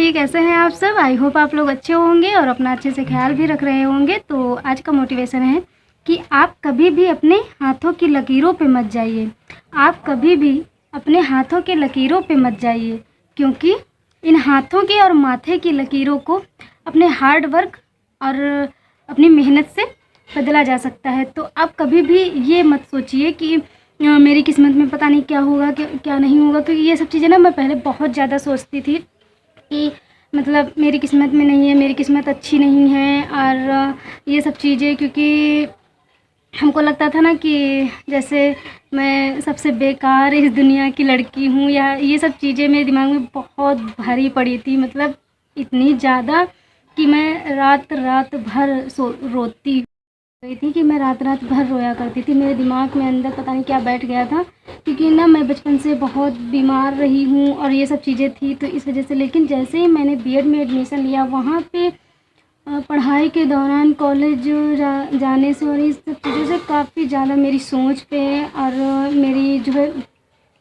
जी, कैसे हैं आप सब? आई होप आप लोग अच्छे होंगे और अपना अच्छे से ख्याल भी रख रहे होंगे। तो आज का मोटिवेशन है कि आप कभी भी अपने हाथों की लकीरों पे मत जाइए। आप कभी भी अपने हाथों के लकीरों पे मत जाइए, क्योंकि इन हाथों के और माथे की लकीरों को अपने हार्ड वर्क और अपनी मेहनत से बदला जा सकता है। तो आप कभी भी ये मत सोचिए कि मेरी किस्मत में पता नहीं क्या होगा, क्या नहीं होगा, क्योंकि ये सब चीज़ें ना मैं पहले बहुत ज़्यादा सोचती थी कि मतलब मेरी किस्मत में नहीं है, मेरी किस्मत अच्छी नहीं है और ये सब चीज़ें, क्योंकि हमको लगता था ना कि जैसे मैं सबसे बेकार इस दुनिया की लड़की हूँ, या ये सब चीज़ें मेरे दिमाग में बहुत भरी पड़ी थी। मतलब इतनी ज़्यादा कि मैं रात रात भर रोती गई थी, कि मैं रात रात भर रोया करती थी। मेरे दिमाग में अंदर पता नहीं क्या बैठ गया था, क्योंकि ना मैं बचपन से बहुत बीमार रही हूँ और ये सब चीज़ें थी, तो इस वजह से। लेकिन जैसे ही मैंने बीएड में एडमिशन लिया, वहाँ पे पढ़ाई के दौरान कॉलेज जाने से और इस सब चीज़ों से काफ़ी ज़्यादा मेरी सोच पे और मेरी जो है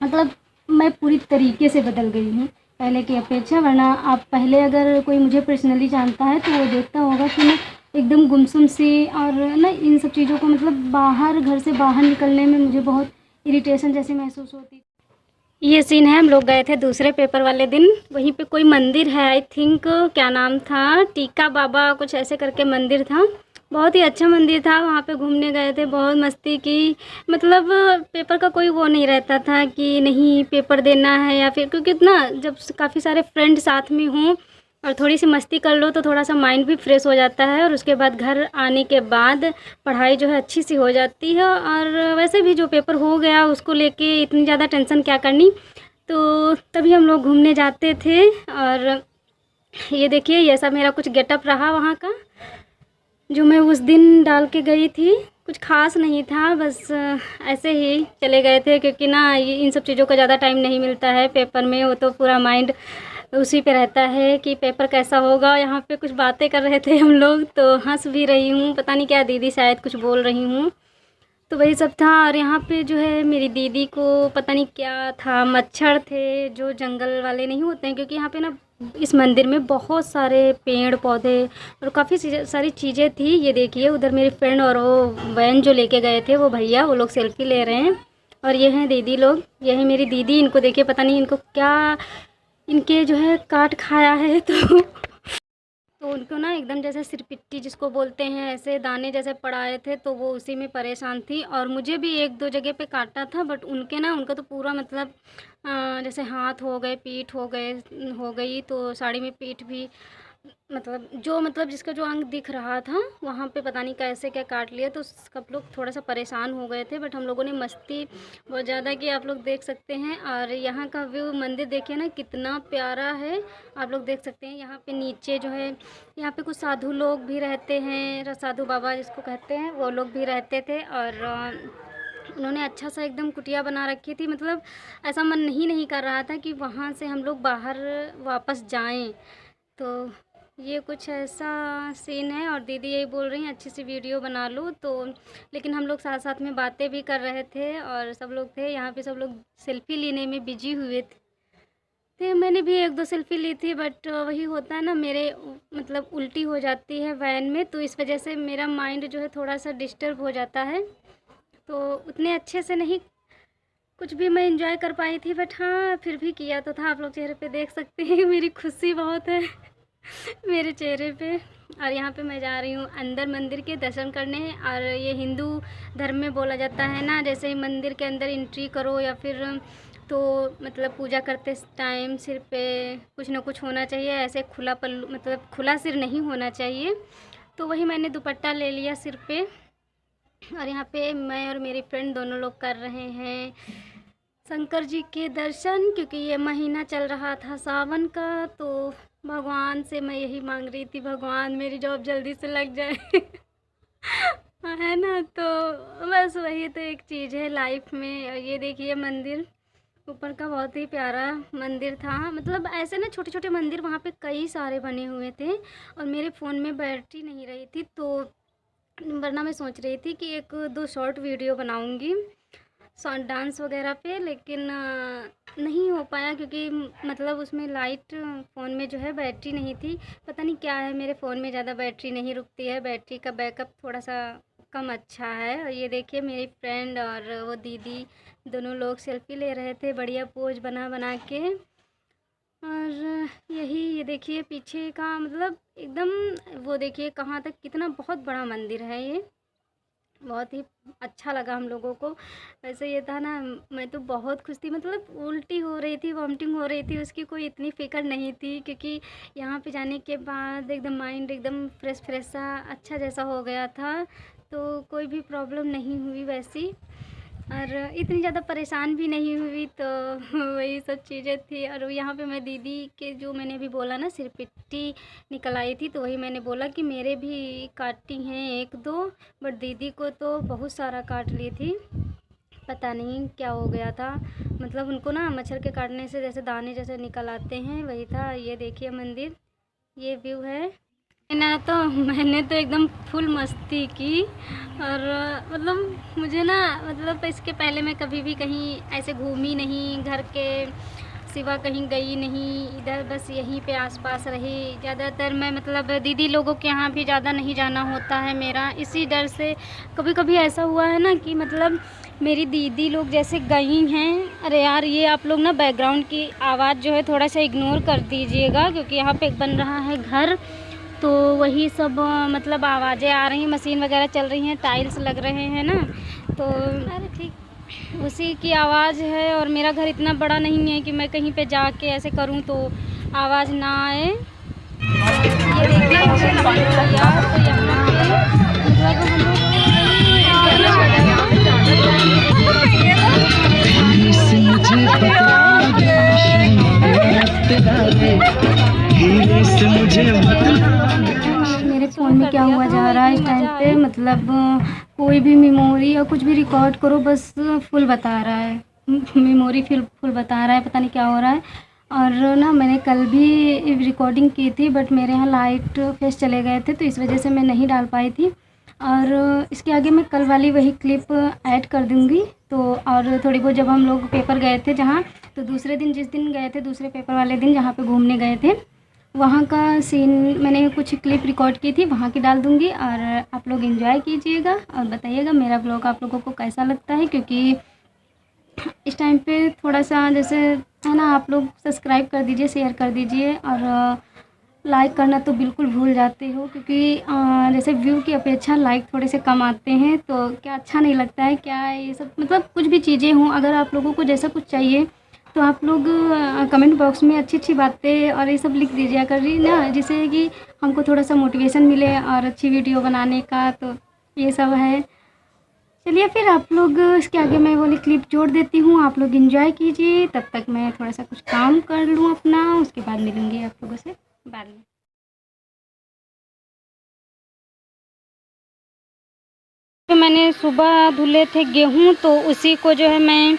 मतलब मैं पूरी तरीके से बदल गई हूँ पहले की अपेक्षा। वरना आप पहले अगर कोई मुझे पर्सनली जानता है तो वो देखता होगा कि मैं एकदम गुमसुम सी और ना इन सब चीज़ों को मतलब घर से बाहर निकलने में मुझे बहुत इरिटेशन जैसी महसूस होती। ये सीन है, हम लोग गए थे दूसरे पेपर वाले दिन। वहीं पे कोई मंदिर है, आई थिंक क्या नाम था, टीका बाबा कुछ ऐसे करके मंदिर था। बहुत ही अच्छा मंदिर था, वहाँ पे घूमने गए थे, बहुत मस्ती की। मतलब पेपर का कोई वो नहीं रहता था कि नहीं पेपर देना है या फिर, क्योंकि ना जब काफ़ी सारे फ्रेंड साथ में हों और थोड़ी सी मस्ती कर लो तो थोड़ा सा माइंड भी फ्रेश हो जाता है, और उसके बाद घर आने के बाद पढ़ाई जो है अच्छी सी हो जाती है। और वैसे भी जो पेपर हो गया उसको लेके इतनी ज़्यादा टेंशन क्या करनी। तो तभी हम लोग घूमने जाते थे। और ये देखिए, ये सब मेरा कुछ गेटअप रहा वहाँ का, जो मैं उस दिन डाल के गई थी। कुछ ख़ास नहीं था, बस ऐसे ही चले गए थे, क्योंकि ना ये इन सब चीज़ों का ज़्यादा टाइम नहीं मिलता है पेपर में। वो तो पूरा माइंड उसी पे रहता है कि पेपर कैसा होगा। यहाँ पे कुछ बातें कर रहे थे हम लोग, तो हंस भी रही हूँ, पता नहीं क्या दीदी शायद कुछ बोल रही हूँ, तो वही सब था। और यहाँ पे जो है मेरी दीदी को पता नहीं क्या था, मच्छर थे जो जंगल वाले नहीं होते हैं, क्योंकि यहाँ पे ना इस मंदिर में बहुत सारे पेड़ पौधे और काफ़ी सारी चीज़ें थी। ये देखिए उधर मेरी फ्रेंड और वो वैन जो लेके गए थे वो भैया, वो लोग सेल्फी ले रहे हैं। और ये हैं दीदी लोग, ये है मेरी दीदी। इनको देखिए पता नहीं इनको क्या, इनके जो है काट खाया है तो उनको ना एकदम जैसे सिरपिट्टी जिसको बोलते हैं, ऐसे दाने जैसे पड़ाए थे, तो वो उसी में परेशान थी। और मुझे भी एक दो जगह पे काटा था, बट उनका तो पूरा मतलब जैसे हाथ हो गए, पीठ हो गई, तो साड़ी में पीठ भी, मतलब जिसका जो अंग दिख रहा था वहाँ पे पता नहीं कैसे क्या काट लिया, तो सब लोग थोड़ा सा परेशान हो गए थे। बट हम लोगों ने मस्ती बहुत ज़्यादा की, आप लोग देख सकते हैं। और यहाँ का व्यू मंदिर देखिए ना कितना प्यारा है, आप लोग देख सकते हैं। यहाँ पे नीचे जो है, यहाँ पे कुछ साधु लोग भी रहते हैं, साधु बाबा जिसको कहते हैं, वो लोग भी रहते थे। और उन्होंने अच्छा सा एकदम कुटिया बना रखी थी। मतलब ऐसा मन नहीं कर रहा था कि वहाँ से हम लोग बाहर वापस जाएं। तो ये कुछ ऐसा सीन है। और दीदी यही बोल रही हैं अच्छी सी वीडियो बना लो, तो लेकिन हम लोग साथ साथ में बातें भी कर रहे थे और सब लोग थे यहाँ पे, सब लोग सेल्फी लेने में बिजी हुए थे। मैंने भी एक दो सेल्फी ली थी, बट वही होता है ना, मेरे मतलब उल्टी हो जाती है वैन में, तो इस वजह से मेरा माइंड जो है थोड़ा सा डिस्टर्ब हो जाता है, तो उतने अच्छे से नहीं कुछ भी मैं इंजॉय कर पाई थी। बट हाँ, फिर भी किया तो था, आप लोग चेहरे पे देख सकते हैं मेरी खुशी बहुत है मेरे चेहरे पे। और यहाँ पे मैं जा रही हूँ अंदर मंदिर के दर्शन करने। और ये हिंदू धर्म में बोला जाता है ना, जैसे ही मंदिर के अंदर एंट्री करो या फिर तो मतलब पूजा करते टाइम सिर पे कुछ ना कुछ होना चाहिए, ऐसे खुला पल्लू, मतलब खुला सिर नहीं होना चाहिए। तो वही मैंने दुपट्टा ले लिया सिर पे। और यहाँ पे मैं और मेरी फ्रेंड दोनों लोग कर रहे हैं शंकर जी के दर्शन, क्योंकि ये महीना चल रहा था सावन का। तो भगवान से मैं यही मांग रही थी, भगवान मेरी जॉब जल्दी से लग जाए है ना। तो बस वही तो एक चीज़ है लाइफ में। और ये देखिए मंदिर ऊपर का बहुत ही प्यारा मंदिर था। मतलब ऐसे ना छोटे छोटे मंदिर वहाँ पे कई सारे बने हुए थे, और मेरे फ़ोन में बैटरी नहीं रही थी, तो वरना मैं सोच रही थी कि एक दो शॉर्ट वीडियो बनाऊंगी। डांस वगैरह पे, लेकिन नहीं हो पाया क्योंकि मतलब उसमें लाइट फ़ोन में जो है बैटरी नहीं थी। पता नहीं क्या है, मेरे फ़ोन में ज़्यादा बैटरी नहीं रुकती है, बैटरी का बैकअप थोड़ा-सा कम अच्छा है। और ये देखिए मेरी फ्रेंड और वो दीदी दोनों लोग सेल्फ़ी ले रहे थे बढ़िया पोज़ बना-बना के। और यही ये देखिए पीछे का मतलब एकदम वो देखिए कहाँ तक कितना बहुत बड़ा मंदिर है ये। बहुत ही अच्छा लगा हम लोगों को। वैसे ये था ना, मैं तो बहुत खुश थी, मतलब उल्टी हो रही थी, वॉमिटिंग हो रही थी, उसकी कोई इतनी फ़िक्र नहीं थी क्योंकि यहाँ पे जाने के बाद एकदम माइंड एकदम फ्रेश फ्रेश सा अच्छा जैसा हो गया था, तो कोई भी प्रॉब्लम नहीं हुई वैसी। और इतनी ज़्यादा परेशान भी नहीं हुई, तो वही सब चीज़ें थी। और यहाँ पे मैं दीदी के जो मैंने अभी बोला ना सिरपिट्टी निकल आई थी, तो वही मैंने बोला कि मेरे भी काटी हैं 1-2, बट दीदी को तो बहुत सारा काट ली थी। पता नहीं क्या हो गया था, मतलब उनको ना मच्छर के काटने से जैसे दाने जैसे निकल आते हैं, वही था। ये देखिए मंदिर, ये व्यू है ना। तो मैंने तो एकदम फुल मस्ती की। और मतलब मुझे ना, मतलब इसके पहले मैं कभी भी कहीं ऐसे घूमी नहीं, घर के सिवा कहीं गई नहीं, इधर बस यहीं पे आसपास रही ज़्यादातर मैं। मतलब दीदी लोगों के यहाँ भी ज़्यादा नहीं जाना होता है मेरा, इसी डर से। कभी कभी ऐसा हुआ है ना कि मतलब मेरी दीदी लोग जैसे गई हैं। अरे यार, ये आप लोग ना बैकग्राउंड की आवाज़ जो है थोड़ा सा इग्नोर कर दीजिएगा क्योंकि यहाँ पे बन रहा है घर, तो वही सब मतलब आवाज़ें आ रही हैं, मशीन वगैरह चल रही हैं, टाइल्स लग रहे हैं ना, तो अरे ठीक उसी की आवाज़ है। और मेरा घर इतना बड़ा नहीं है कि मैं कहीं पे जाके ऐसे करूं तो आवाज़ ना आए। ये देखिए यार, तो यहाँ पे मतलब हम लोग मेरे फ़ोन में क्या हुआ जा रहा है इस टाइम पे, मतलब कोई भी मेमोरी या कुछ भी रिकॉर्ड करो बस फुल बता रहा है, मेमोरी फुल बता रहा है, पता नहीं क्या हो रहा है। और ना मैंने कल भी रिकॉर्डिंग की थी, बट मेरे यहाँ लाइट फेस चले गए थे, तो इस वजह से मैं नहीं डाल पाई थी। और इसके आगे मैं कल वाली वही क्लिप ऐड कर दूँगी। तो और थोड़ी बहुत जब हम लोग पेपर गए थे जहाँ, तो दूसरे दिन जिस दिन गए थे, दूसरे पेपर वाले दिन जहाँ पे घूमने गए थे, वहाँ का सीन मैंने कुछ क्लिप रिकॉर्ड की थी, वहाँ की डाल दूँगी। और आप लोग एंजॉय कीजिएगा और बताइएगा मेरा ब्लॉग आप लोगों को कैसा लगता है, क्योंकि इस टाइम पे थोड़ा सा जैसे है ना, आप लोग सब्सक्राइब कर दीजिए, शेयर कर दीजिए, और लाइक करना तो बिल्कुल भूल जाते हो क्योंकि जैसे व्यू की अपेक्षा लाइक थोड़े से कम आते हैं, तो क्या अच्छा नहीं लगता है क्या ये सब। मतलब कुछ भी चीज़ें हों, अगर आप लोगों को जैसा कुछ चाहिए तो आप लोग कमेंट बॉक्स में अच्छी अच्छी बातें और ये सब लिख दीजिए करिए ना, जिससे कि हमको थोड़ा सा मोटिवेशन मिले और अच्छी वीडियो बनाने का। तो ये सब है। चलिए फिर आप लोग इसके आगे मैं वाली क्लिप जोड़ देती हूँ, आप लोग एंजॉय कीजिए। तब तक मैं थोड़ा सा कुछ काम कर लूँ अपना, उसके बाद मिलूँगी आप लोगों से बाद में। तो मैंने सुबह धुले थे गेहूँ, तो उसी को जो है मैं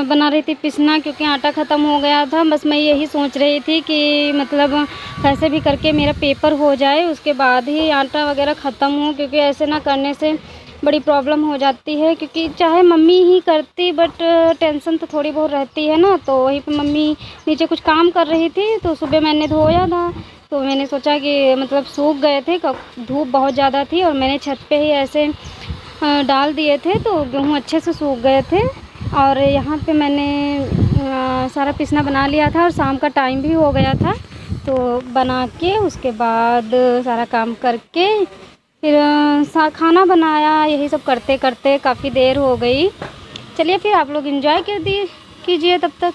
बना रही थी पिसना, क्योंकि आटा ख़त्म हो गया था। बस मैं यही सोच रही थी कि मतलब कैसे भी करके मेरा पेपर हो जाए, उसके बाद ही आटा वगैरह ख़त्म हो, क्योंकि ऐसे ना करने से बड़ी प्रॉब्लम हो जाती है। क्योंकि चाहे मम्मी ही करती, बट टेंशन तो थोड़ी बहुत रहती है ना। तो वहीं पे मम्मी नीचे कुछ काम कर रही थी, तो सुबह मैंने धोया था, तो मैंने सोचा कि मतलब सूख गए थे, धूप बहुत ज़्यादा थी, और मैंने छत पे ही ऐसे डाल दिए थे, तो गेहूँ अच्छे से सूख गए थे। और यहाँ पे मैंने सारा पिसना बना लिया था, और शाम का टाइम भी हो गया था, तो बना के उसके बाद सारा काम करके फिर खाना बनाया। यही सब करते करते काफ़ी देर हो गई। चलिए फिर आप लोग एंजॉय कीजिए तब तक।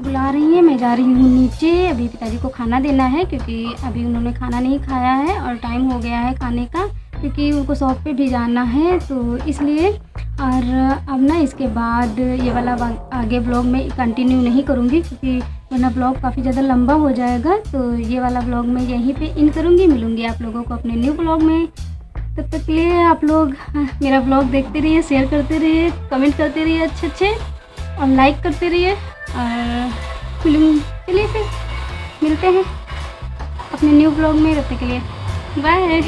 बुला रही हैं, मैं जा रही हूँ नीचे। अभी पिताजी को खाना देना है क्योंकि अभी उन्होंने खाना नहीं खाया है और टाइम हो गया है खाने का, क्योंकि उनको शॉप पे भी जाना है तो इसलिए। और अब ना इसके बाद ये वाला आगे ब्लॉग में कंटिन्यू नहीं करूँगी क्योंकि वरना ब्लॉग काफ़ी ज़्यादा लंबा हो जाएगा। तो ये वाला ब्लॉग मैं यहीं पे इन करूँगी। मिलूँगी आप लोगों को अपने न्यू ब्लॉग में। तब तक के लिए आप लोग मेरा ब्लॉग देखते रहिए, शेयर करते रहिए, कमेंट करते रहिए अच्छे और लाइक करते रहिए। और चलिए फिर मिलते हैं अपने न्यू ब्लॉग में। तब तक के लिए बाय।